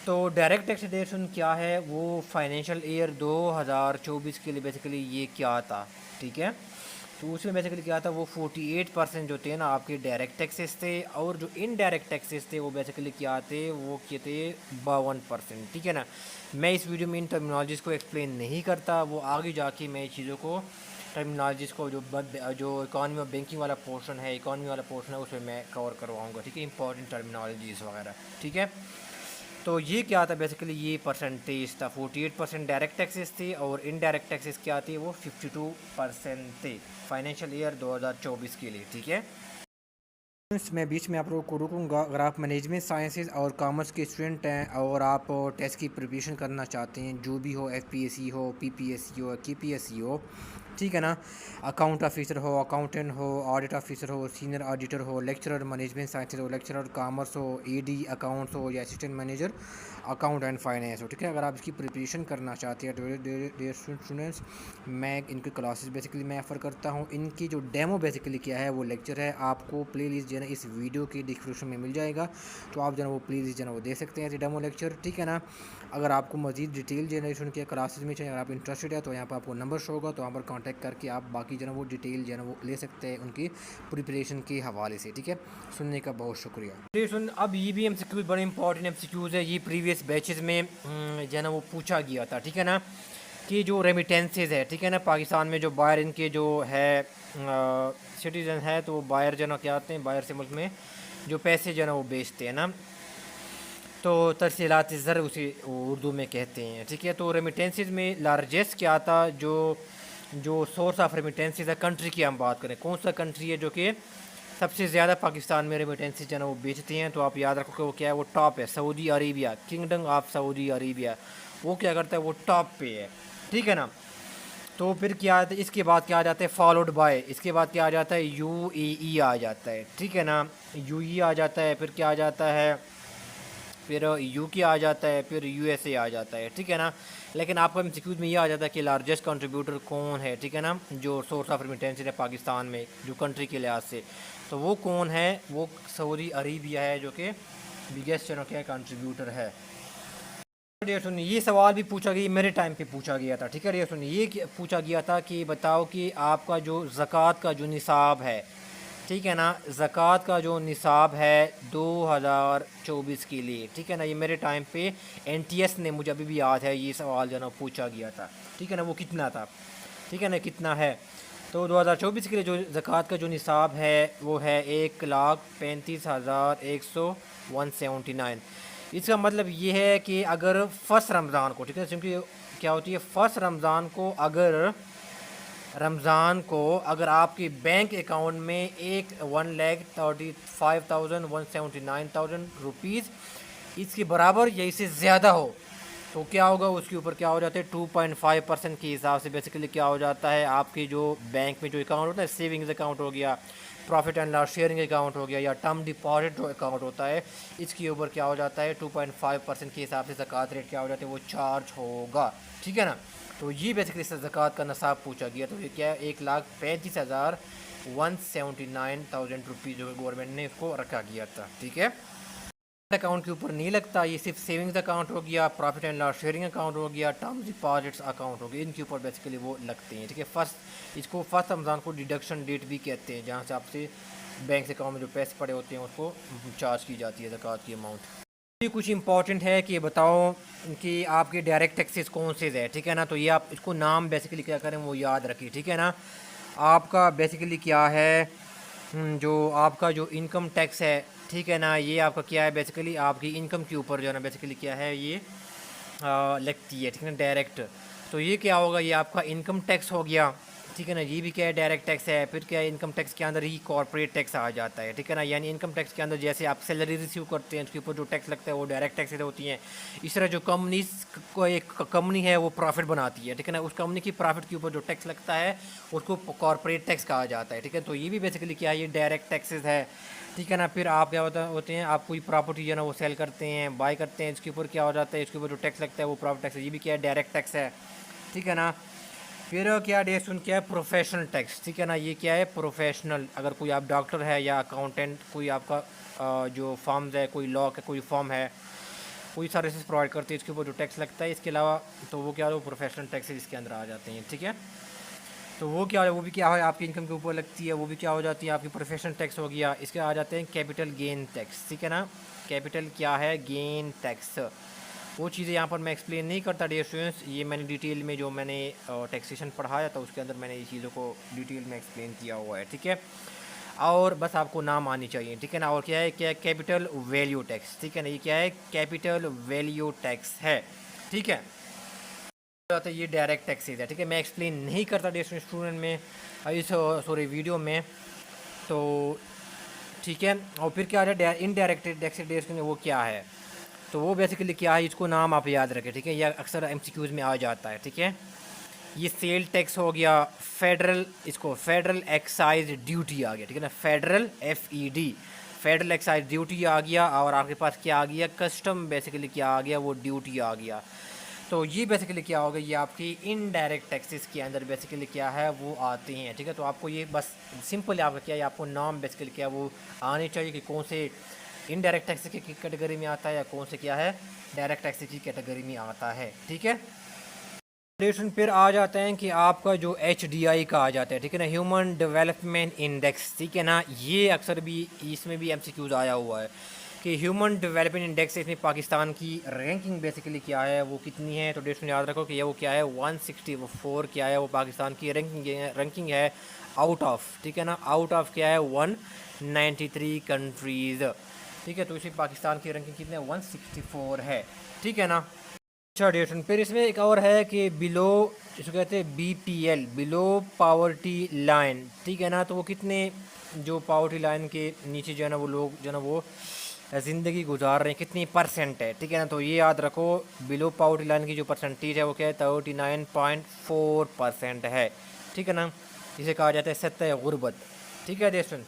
तो डायरेक्ट टैक्सेशन क्या है, वो फाइनेंशियल ईयर 2024 के लिए बेसिकली ये क्या था, ठीक है। तो उसमें बेसिकली क्या था, वो 48% जो थे ना आपके डायरेक्ट टैक्सेस थे, और जो इनडायरेक्ट टैक्सेस थे वो बेसिकली क्या थे, वो क्या थे 52%, ठीक है ना। मैं इस वीडियो में इन टर्मिनोलॉजीज़ को एक्सप्लेन नहीं करता, वो आगे जाके मैं चीज़ों को टर्मिनोलॉजीज़ को जो इकॉनमी और बैंकिंग वाला पोर्शन है, इकॉनमी वाला पोर्शन है उसमें मैं कवर करवाऊँगा, ठीक है। इंपॉर्टेंट टर्मिनोलॉजीज़ वगैरह, ठीक है। तो ये क्या था बेसिकली, ये परसेंटेज था 48% डायरेक्ट टैक्सेस थे और इनडायरेक्ट टैक्सेस क्या थे वो 52% थे फाइनेंशियल ईयर 2024 के लिए, ठीक है। मैं बीच में आप लोगों को रोकूंगा। अगर आप मैनेजमेंट साइंसेज और कॉमर्स के स्टूडेंट हैं और आप टेस्ट की प्रिपरेशन करना चाहते हैं, जो भी हो, एफपीएससी हो, पीपीएससी हो, केपीएससी हो, ठीक है ना, अकाउंट ऑफिसर हो, अकाउंटेंट हो, ऑडिट ऑफिसर हो, सीनियर ऑडिटर हो, लेक्चरर मैनेजमेंट साइंसेज हो, लेक्चरर कॉमर्स हो, एडी अकाउंट्स हो या assistant manager account and finance हो, ठीक है। अगर आप इसकी प्रिपरेशन करना चाहते हैं डियर स्टूडेंट्स, मैं इनकी क्लासेस बेसिकली मैं ऑफ़र करता हूँ। इनकी जो डेमो बेसिकली क्या है वो लेक्चर है, आपको प्लेलिस्ट जो है ना इस वीडियो की डिस्क्रिप्शन में मिल जाएगा, तो आप जो है वो प्लेलिस्ट जो है वो दे सकते हैं डेमो लेक्चर, ठीक है ना। अगर आपको मजीद डिटेल जनरेशन के क्लासेस में चाहिए, अगर आप इंटरेस्टेड है तो यहाँ पर आपको नंबर शो होगा, तो वहाँ पर कॉन्टैक्ट करके आप बाकी जो है वो डिटेल जो है वो ले सकते हैं उनकी प्रिपरेशन के हवाले से, ठीक है। सुनने का बहुत शुक्रिया। अब ये भी एमसीक्यूज बड़े इंपॉर्टेंट एमसीक्यूज है, ये प्रीवियस बैचेस में जो है ना वो पूछा गया था, ठीक है ना, कि जो रेमिटेंसेज है, ठीक है ना, पाकिस्तान में जो बाहर इनके जो है सिटीजन है, तो बाहर जो है ना क्या आते हैं, बाहर से मुल्क में जो पैसे जो है ना वो बेचते हैं ना, तो तरसीलात ज़र उसे उर्दू में कहते हैं, ठीक है। तो रेमिटेंसेज में लार्जेस्ट क्या आता, जो सोर्स ऑफ रेमिटेंसेज है कंट्री की हम बात करें, कौन सा कंट्री है जो कि सबसे ज़्यादा पाकिस्तान में रेमिटेंसेज जो है ना वो बेचती हैं, तो आप याद रखो कि वो क्या है, वो टॉप है Saudi Arabia, kingdom of Saudi Arabia, वो क्या करता है, वो टॉप पे है, ठीक है ना। तो फिर क्या आता है, इसके बाद क्या आ जाता है, फॉलोड बाय, इसके बाद क्या आ जाता है, यूएई आ जाता है, ठीक है ना, यूएई आ जाता है, फिर क्या आ जाता है, फिर यूके आ जाता है, फिर यूएसए आ जाता है, ठीक है ना। लेकिन आपको एमसीक्यूज में ये आ जाता है कि लार्जेस्ट कंट्रीब्यूटर कौन है, ठीक है ना, जो सोर्स ऑफ रेमिटेंस है पाकिस्तान में जो कंट्री के लिहाज से, तो वो कौन है, वो सऊदी अरेबिया है जो कि बिगेस्ट जो क्या कंट्रीब्यूटर है। डियर सुनिए, ये सवाल भी पूछा गया, मेरे टाइम पे पूछा गया था, ठीक है। डियर सुनिए, ये पूछा गया था कि बताओ कि आपका जो ज़कात का जो निसाब है, ठीक है ना, ज़कात का जो निसाब है 2024 के लिए, ठीक है ना, ये मेरे टाइम पे एनटीएस ने, मुझे अभी भी याद है ये सवाल जो है ना पूछा गया था, ठीक है ना, वो कितना था, ठीक है ना, कितना है। तो 2024 के लिए जो ज़कात का जो निसाब है वो है 1,35,179। इसका मतलब ये है कि अगर फ़र्स्ट रमज़ान को, ठीक है, क्योंकि क्या होती है फ़र्स्ट रमज़ान को अगर आपके बैंक अकाउंट में 1,35,179 रुपीज़ इसके बराबर या इससे ज़्यादा हो, तो क्या होगा, उसके ऊपर क्या हो जाता है 2.5% के हिसाब से बेसिकली क्या हो जाता है, आपके जो बैंक में जो अकाउंट होता है, सेविंग्स अकाउंट हो गया, profit and loss sharing account हो गया, या टर्म डिपॉजिट जो अकाउंट होता है, इसके ऊपर क्या हो जाता है 2.5% के हिसाब से ज़कात रेट क्या हो जाता है वो चार्ज होगा, ठीक है ना। तो ये बेसिकली ज़कात का नसाब पूछा गया, तो ये क्या है 1,35,179 रुपीज़ जो गवर्नमेंट ने इसको रखा गया था, ठीक है। अकाउंट के ऊपर नहीं लगता, ये सिर्फ सेविंग्स अकाउंट हो गया, profit and loss sharing account हो गया, टर्म डिपॉजिट्स अकाउंट हो गया, इनके ऊपर बेसिकली वो लगते हैं, ठीक है। इसको फर्स्ट रमज़ान को डिडक्शन डेट भी कहते हैं, जहाँ से आपसे बैंक अकाउंट में जो पैसे पड़े होते हैं उसको चार्ज की जाती है ज़कात की अमाउंट। ये कुछ इंपॉर्टेंट है कि बताओ कि आपके डायरेक्ट टैक्सेस कौन से है, ठीक है ना। तो ये आप इसको नाम बेसिकली क्या करें वो याद रखिए, ठीक है ना। आपका बेसिकली क्या है, जो आपका जो इनकम टैक्स है, ठीक है ना, ये आपका क्या है बेसिकली आपकी इनकम के ऊपर जो है ना बेसिकली क्या है ये लगती है, ठीक है ना, डायरेक्ट। तो ये क्या होगा, ये आपका इनकम टैक्स हो गया, ठीक है ना। ये भी क्या है डायरेक्ट टैक्स है। फिर क्या है इनकम टैक्स के अंदर ही कॉर्पोरेट टैक्स आ जाता है, ठीक है ना। यानी इनकम टैक्स के अंदर जैसे आप सैलरी रिसीव करते हैं उसके ऊपर जो टैक्स लगता है वो डायरेक्ट टैक्सेस होती हैं। इस तरह जो कंपनीज को एक कंपनी है वो प्रॉफिट बनाती है, ठीक है ना, उस कंपनी की प्रॉफिट के ऊपर जो टैक्स लगता है उसको कॉर्पोरेट टैक्स कहा जाता है, ठीक है। तो ये भी बेसिकली क्या है ये डायरेक्ट टैक्सेस है, ठीक है ना। फिर आप क्या होते हैं, आप कोई प्रॉपर्टी जो है ना वो सेल करते हैं, बाय करते हैं, इसके ऊपर क्या हो जाता है, इसके ऊपर जो टैक्स लगता है वो प्रॉफिट टैक्स है, ये भी क्या है डायरेक्ट टैक्स है, ठीक है ना। फिर क्या डेसन क्या है प्रोफेशनल टैक्स, ठीक है ना। ये क्या है प्रोफेशनल, अगर कोई आप डॉक्टर है या अकाउंटेंट, कोई आपका जो फॉर्म्स है, कोई लॉ का कोई फॉर्म है, कोई सर्विसेज प्रोवाइड करती है, इसके ऊपर जो टैक्स लगता है इसके अलावा तो वो क्या है वो प्रोफेशनल टैक्सेस इसके अंदर आ जाते हैं, ठीक है। तो वो क्या है वो भी क्या है आपकी इनकम के ऊपर लगती है, वो भी क्या हो जाती है आपकी प्रोफेशनल टैक्स हो गया। इसके आ जाते हैं कैपिटल गेन टैक्स, ठीक है ना। कैपिटल क्या है गेन टैक्स, वो चीज़ें यहाँ पर मैं एक्सप्लेन नहीं करता डियर स्टूडेंट्स, ये मैंने डिटेल में जो मैंने टैक्सेशन पढ़ाया था उसके अंदर मैंने ये चीज़ों को डिटेल में एक्सप्लेन किया हुआ है, ठीक है। और बस आपको नाम आनी चाहिए, ठीक है ना। और क्या है क्या कैपिटल वैल्यू टैक्स, ठीक है ना, ये क्या है कैपिटल वैल्यू टैक्स है, ठीक है। तो ये डायरेक्ट टैक्सेज है, ठीक है, मैं एक्सप्लेन नहीं करता डियर स्टूडेंट में इस सॉरी वीडियो में, तो ठीक है। और फिर क्या है इनडायरेक्ट टैक्सेज वो क्या है, तो वो बेसिकली क्या है इसको नाम आप याद रखें, ठीक है, यह अक्सर एमसीक्यूज़ में आ जाता है, ठीक है। ये सेल टैक्स हो गया, फेडरल, इसको फेडरल एक्साइज ड्यूटी आ गया, ठीक है ना, federal FED federal excise duty आ गया। और आपके पास क्या आ गया कस्टम बेसिकली क्या आ गया वो ड्यूटी आ गया। तो ये बेसिकली क्या होगा ये आपकी इनडायरेक्ट टैक्सेस के अंदर बेसिकली क्या है वो आते हैं, ठीक है। तो आपको ये बस सिंपल आपका क्या है आपको नाम बेसिकली क्या वो आने चाहिए कि कौन से इनडायरेक्ट टैक्स की कैटेगरी में आता है या कौन से क्या है डायरेक्ट टैक्स की कैटेगरी में आता है, ठीक है। फिर आ जाते हैं कि आपका जो HDI का आ जाता है, ठीक है ना, ह्यूमन डेवलपमेंट इंडेक्स, ठीक है ना। ये अक्सर भी इसमें भी MCQs आया हुआ है कि ह्यूमन डेवलपमेंट इंडेक्स इसमें पाकिस्तान की रैंकिंग बेसिकली क्या है वो कितनी है। तो डेट याद रखो कि ये वो क्या है 164 क्या है वो पाकिस्तान की रैंकिंग है आउट ऑफ, ठीक है ना, आउट ऑफ क्या है 193 कंट्रीज़, ठीक है। तो इसी पाकिस्तान की रैंकिंग कितने 164 है, ठीक है ना। अच्छा डेटन फिर इसमें एक और है कि बिलो जिसको कहते हैं BPL बिलो पावर्टी लाइन, ठीक है ना। तो वो कितने जो पावर्टी लाइन के नीचे जो है ना वो लोग जो है ना वो ज़िंदगी गुजार रहे हैं कितनी परसेंट है, ठीक है ना। तो ये याद रखो बिलो पावर्टी लाइन की जो परसेंटेज है वो क्या है 39.4% है, ठीक है ना। जिसे कहा जाता है सतह गुर्बत, ठीक है देशन।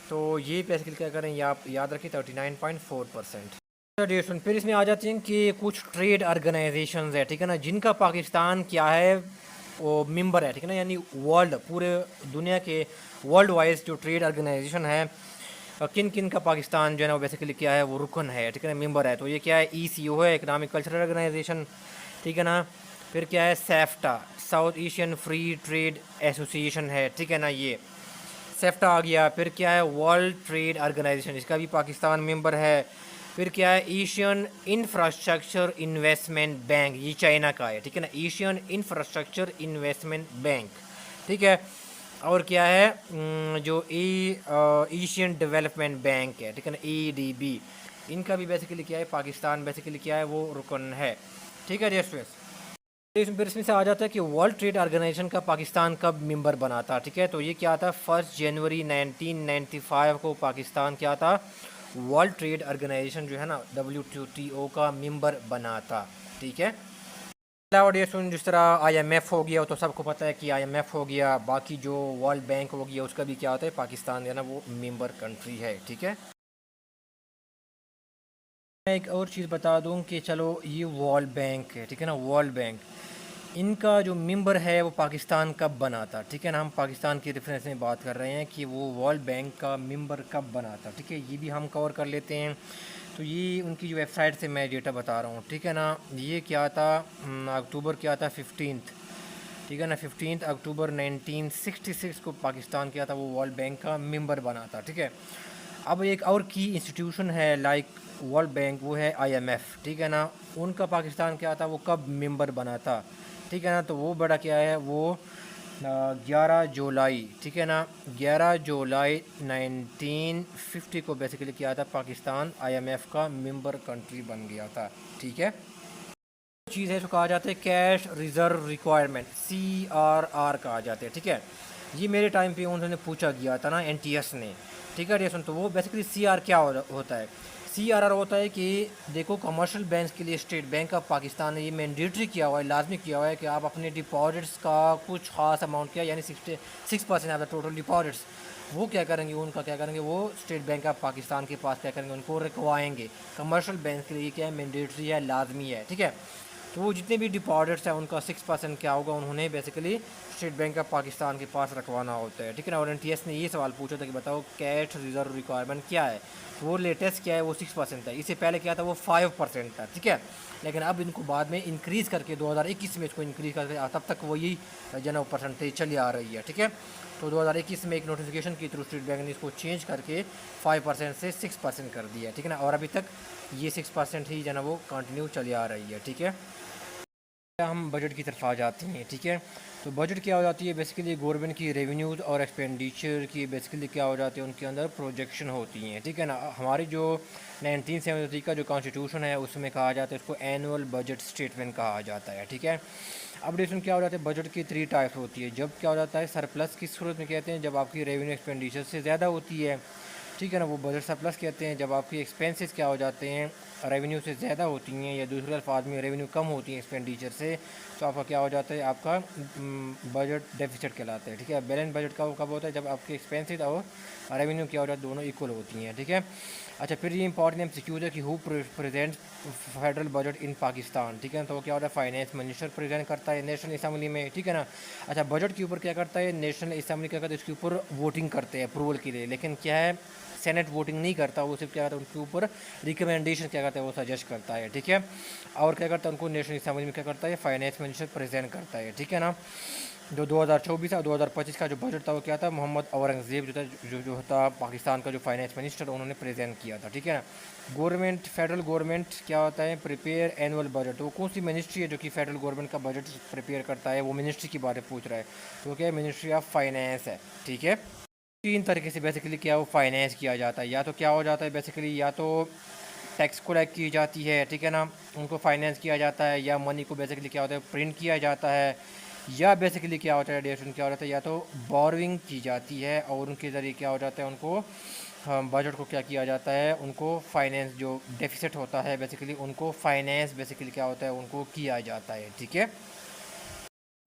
तो ये बेसिकली क्या करें ये आप याद रखिए 39.4%। डेसन फिर इसमें आ जाती हैं कि कुछ ट्रेड ऑर्गेनाइजेशंस है, ठीक है ना, जिनका पाकिस्तान क्या है वो मेंबर है, ठीक है ना। यानी वर्ल्ड पूरे दुनिया के वर्ल्ड वाइज जो ट्रेड ऑर्गेनाइजेशन है किन किन का पाकिस्तान जो है ना वो बेसिकली क्या है वो रुकन है, ठीक है ना, मेंबर है। तो ये क्या है ECO है इकनॉमिक कल्चरल ऑर्गेनाइजेशन, ठीक है ना। फिर क्या है SAFTA South Asian free trade association है, ठीक है ना, ये सेफ्टा आ गया। फिर क्या है वर्ल्ड ट्रेड ऑर्गेनाइजेशन इसका भी पाकिस्तान मेंबर है। फिर क्या है एशियन इंफ्रास्ट्रक्चर इन्वेस्टमेंट बैंक ये चाइना का है, ठीक है ना, एशियन इंफ्रास्ट्रक्चर इन्वेस्टमेंट बैंक, ठीक है। और क्या है जो एशियन डेवलपमेंट बैंक है, ठीक है ना, ADB इनका भी बेसिकली क्या है पाकिस्तान बेसिकली क्या है वो रुकन है, ठीक है। फिर इसमें से आ जाता है कि वर्ल्ड ट्रेड ऑर्गेनाइजेशन का पाकिस्तान कब मेंबर बना था, ठीक है। तो ये क्या था 1 जनवरी 1995 को पाकिस्तान क्या था वर्ल्ड ट्रेड ऑर्गेनाइजेशन जो है ना WTO का मेंबर बना था, ठीक है। जिस तरह IMF हो गया तो सबको पता है कि IMF हो गया, बाकी जो वर्ल्ड बैंक हो गया उसका भी क्या होता है पाकिस्तान जो है ना वो मेंबर कंट्री है, ठीक है। मैं एक और चीज़ बता दूं कि चलो ये वर्ल्ड बैंक है, ठीक है ना, वर्ल्ड बैंक इनका जो मेंबर है वो पाकिस्तान कब बना था, ठीक है ना। हम पाकिस्तान की रेफरेंस में बात कर रहे हैं कि वो वर्ल्ड बैंक का मेंबर कब बना था, ठीक है, ये भी हम कवर कर लेते हैं। तो ये उनकी जो वेबसाइट से मैं डेटा बता रहा हूँ, ठीक है ना। ये क्या था अक्टूबर क्या था 15, ठीक है ना, 15 अक्टूबर 1966 को पाकिस्तान क्या था वो वर्ल्ड बैंक का मेंबर बना था, ठीक है। अब एक और की इंस्टीट्यूशन है लाइक वर्ल्ड बैंक, वो है IMF, ठीक है ना। उनका पाकिस्तान क्या था, वो कब मेंबर बना था, ठीक है ना। तो वो बड़ा क्या है, वो 11 जुलाई, ठीक है ना, 11 जुलाई 1950 को बेसिकली क्या था, पाकिस्तान IMF का मेंबर कंट्री बन गया था, ठीक है। चीज़ है जो कहा जाता है कैश रिजर्व रिक्वायरमेंट, CRR कहा जाता है, ठीक है। ये मेरे टाइम पे उन्होंने पूछा गया था ना, NTS ने, ठीक है। सुन, तो वो बेसिकली CR क्या होता है, CRR होता है कि देखो कमर्शियल बैंक के लिए स्टेट बैंक ऑफ पाकिस्तान ने ये मैंडेटरी किया हुआ है, लाजमी किया हुआ है कि आप अपने डिपॉजिट्स का कुछ खास अमाउंट किया, यानी 66% ऑफ द टोटल डिपॉजिट्स, वो क्या करेंगे, उनका क्या करेंगे, वो स्टेट बैंक ऑफ पाकिस्तान के पास क्या करेंगे, उनको रखवाएंगे। कमर्शियल बैंक के लिए क्या है, मैंडेटरी है, लाजमी है, ठीक है। तो वो जितने भी डिपॉजिट्स हैं उनका 6% क्या होगा, उन्होंने basically state bank of Pakistan के पास रखवाना होता है, ठीक है ना। और NTS ने ये सवाल पूछा था कि बताओ कैश रिजर्व रिक्वायरमेंट क्या है, तो वो लेटेस्ट क्या है, वो 6% है। इससे पहले क्या था, वो 5% था, ठीक है। लेकिन अब इनको बाद में इंक्रीज़ करके 2021 में इसको इंक्रीज़ करके तब तक वही जो है परसेंटेज चली आ रही है, ठीक है। तो 2021 में एक नोटिफिकेशन के थ्रू स्टेट बैंक ने इसको चेंज करके 5% से 6% कर दिया, ठीक है ना। और अभी तक ये 6% ही जो है वो कंटिन्यू चली आ रही है, ठीक है। हम बजट की तरफ आ जाते हैं, ठीक है। तो बजट क्या हो जाती है, बेसिकली गवर्नमेंट की रेवेन्यूज़ और एक्सपेंडिचर की बेसिकली क्या हो जाती है, उनके अंदर प्रोजेक्शन होती हैं, ठीक है ना। हमारी जो 1973 का जो कॉन्स्टिट्यूशन है उसमें कहा जाता है, उसको एनुअल बजट स्टेटमेंट कहा जाता है, ठीक है। अब डिफरेंट क्या हो जाता है, बजट की 3 टाइप्स होती है। जब क्या हो जाता है, सरप्लस की सूरत में कहते हैं, जब आपकी रेवेन्यू एक्सपेंडिचर से ज़्यादा होती है, ठीक है ना, वो बजट सरप्लस कहते हैं। जब आपकी एक्सपेंसेस क्या हो जाते हैं, रेवेन्यू से ज़्यादा होती हैं, या दूसरे अल्फाज में रेवेन्यू कम होती है एक्सपेंडिचर से, तो आपका क्या हो जाता है, आपका बजट डेफिसिट कहलाता है, ठीक है। बैलेंस बजट का कब होता है, जब आपके एक्सपेंसेस और रेवेन्यू क्या हो जाता है, दोनों इक्वल होती हैं, ठीक है। अच्छा, फिर ये इंपॉर्टेंट MCQ है कि who present federal budget in Pakistan, ठीक है। तो क्या होता है, फाइनेंस मिनिस्टर प्रेजेंट करता है नेशनल असम्बली में, ठीक है ना। अच्छा, बजट के ऊपर क्या करता है, नेशनल असम्बली क्या करता है, इसके ऊपर वोटिंग करते हैं अप्रूवल के लिए, लेकिन क्या है, सेनेट वोटिंग नहीं करता, वो सिर्फ क्या करता है, उनके ऊपर रिकमेंडेशन क्या करता है, वो सजेस्ट करता है, ठीक है। और क्या करता है, उनको नेशनल असम्बली में क्या करता है, फाइनेंस मिनिस्टर प्रेजेंट करता है, ठीक है ना। जो 2024 और 2025 का जो बजट था वो क्या था, मोहम्मद औरंगज़ेब जो था, जो था पाकिस्तान का जो फाइनेंस मिनिस्टर, उन्होंने प्रेजेंट किया था, ठीक है ना। गवर्नमेंट, फेडरल गवर्नमेंट क्या होता है, प्रिपेयर एनुअल बजट। वो कौन सी मिनिस्ट्री है जो कि फेडरल गवर्नमेंट का बजट प्रिपेयर करता है, वो मिनिस्ट्री की बारे पूछ रहा है, तो क्या है, मिनिस्ट्री ऑफ फाइनेंस है, ठीक है। 3 तरीके से बेसिकली क्या वो फाइनेंस किया जाता है, या तो क्या हो जाता है बेसिकली, या तो टैक्स कलेक्ट की जाती है, ठीक है ना, उनको फाइनेंस किया जाता है, या मनी को बेसिकली क्या होता है, प्रिंट किया जाता है, या बेसिकली क्या होता है, डेशन क्या हो जाता है, या तो बोरोइंग की जाती है और उनके ज़रिए क्या हो जाता है, उनको बजट को क्या किया जाता है, उनको फाइनेंस जो डेफिसिट होता है बेसिकली, उनको फाइनेंस बेसिकली क्या होता है, उनको किया जाता है, ठीक है।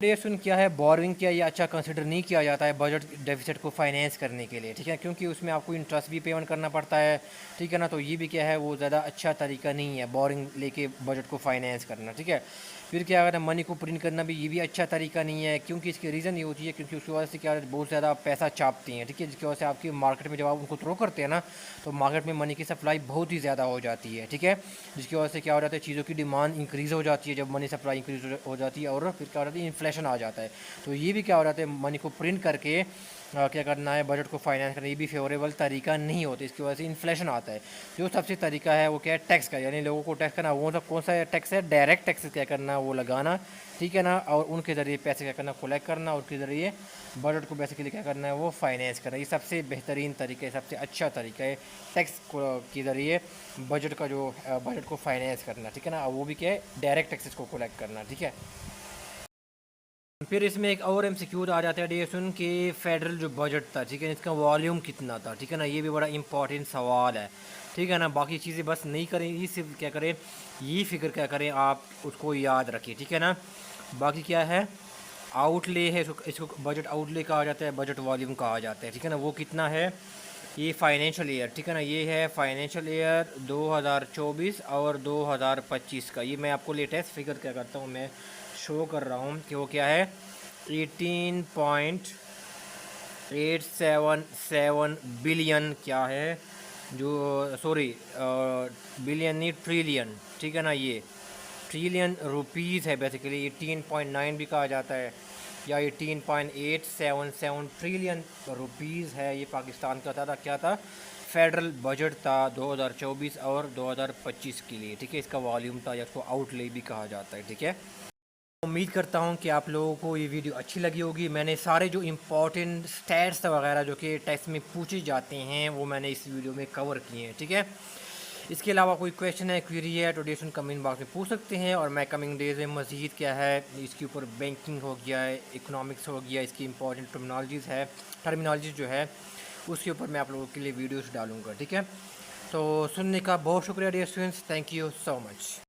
डेफिनेशन क्या है, बोरिंग क्या, ये अच्छा कंसिडर नहीं किया जाता है बजट डेफिसिट को फाइनेंस करने के लिए, ठीक है, क्योंकि उसमें आपको इंटरेस्ट भी पेमेंट करना पड़ता है, ठीक है ना। तो ये भी क्या है, वो ज़्यादा अच्छा तरीका नहीं है बोरिंग लेके बजट को फाइनेंस करना, ठीक है। फिर क्या अगर मनी को प्रिंट करना भी, ये भी अच्छा तरीका नहीं है, क्योंकि इसकी रीज़न ये होती है क्योंकि उसकी वजह से क्या बहुत ज़्यादा पैसा छापती हैं, ठीक है, जिसकी वजह से आपकी मार्केट में जब आप उनको थ्रो करते हैं ना, तो मार्केट में मनी की सप्लाई बहुत ही ज़्यादा हो जाती है, ठीक है। जिसकी वजह से क्या हो जाता है, चीज़ों की डिमांड इंक्रीज़ हो जाती है, जब मनी सप्लाई इंक्रीज हो जाती है, और फिर क्या हो जाता है, इन्फ्लेशन आ जाता है। तो ये भी क्या हो जाता है, मनी को प्रिंट करके क्या करना है, बजट को फाइनेंस करना, ये भी फेवरेबल तरीका नहीं होता, इसकी वजह से इन्फ्लेशन आता है। जो सबसे तरीका है वो क्या है, टैक्स का, यानी लोगों को टैक्स करना। वो सब कौन सा टैक्स है, डायरेक्ट टैक्स क्या करना, वो लगाना, ठीक है ना, और उनके ज़रिए पैसे क्या करना, कलेक्ट करना, उनके ज़रिए बजट को बेसिकली क्या करना है, वो फाइनेंस करना। ये सबसे बेहतरीन तरीका है, सबसे अच्छा तरीका है टैक्स के ज़रिए बजट का जो बजट को फाइनेंस करना, ठीक है ना। वो भी क्या है, डायरेक्ट टैक्सेस को कलेक्ट करना, ठीक है। फिर इसमें एक और MCQ आ जाता है डेसन के फेडरल जो बजट था, ठीक है, इसका वॉल्यूम कितना था, ठीक है ना। ये भी बड़ा इंपॉर्टेंट सवाल है, ठीक है ना। बाकी चीज़ें बस नहीं करें, ये सिर्फ क्या करें, ये फिक्र क्या करें, आप उसको याद रखिए, ठीक है ना। बाकी क्या है, आउटले है, इसको बजट आउटले कहा जाता है, बजट वॉल्यूम कहा जाता है, ठीक है ना। वो कितना है, ये फाइनेंशियल ईयर, ठीक है ना, ये है फाइनेंशियल ईयर 2024 और 2025 का। ये मैं आपको लेटेस्ट फिगर क्या करता हूँ, मैं शो कर रहा हूँ कि वो क्या है, 18.877 बिलियन क्या है, जो सॉरी बिलियन नहीं, ट्रिलियन, ठीक है ना, ये ट्रिलियन रुपीज़ है बेसिकली। 18.9 भी कहा जाता है, या 18.877 ट्रिलियन रुपीज़ है। ये पाकिस्तान का था क्या था, फेडरल बजट था 2024 और 2025 के लिए, ठीक है। इसका वॉल्यूम था या इसको आउटले भी कहा जाता है, ठीक है। उम्मीद करता हूँ कि आप लोगों को ये वीडियो अच्छी लगी होगी। मैंने सारे जो इम्पोर्टेंट स्टैट्स वगैरह जो कि टेस्ट में पूछे जाते हैं वो मैंने इस वीडियो में कवर किए हैं, ठीक है। इसके अलावा कोई क्वेश्चन है, क्वेरी है तो डिस्क्रिप्शन कमेंट बॉक्स में पूछ सकते हैं, और मैं कमिंग डेज में मज़ीद क्या है इसके ऊपर बैंकिंग हो गया है, इकोनॉमिक्स हो गया, इसकी इंपॉर्टेंट टर्मिनोलॉजीज़ जो है उसके ऊपर मैं आप लोगों के लिए वीडियोस डालूंगा, ठीक है। तो सुनने का बहुत शुक्रिया dear students, thank you so much.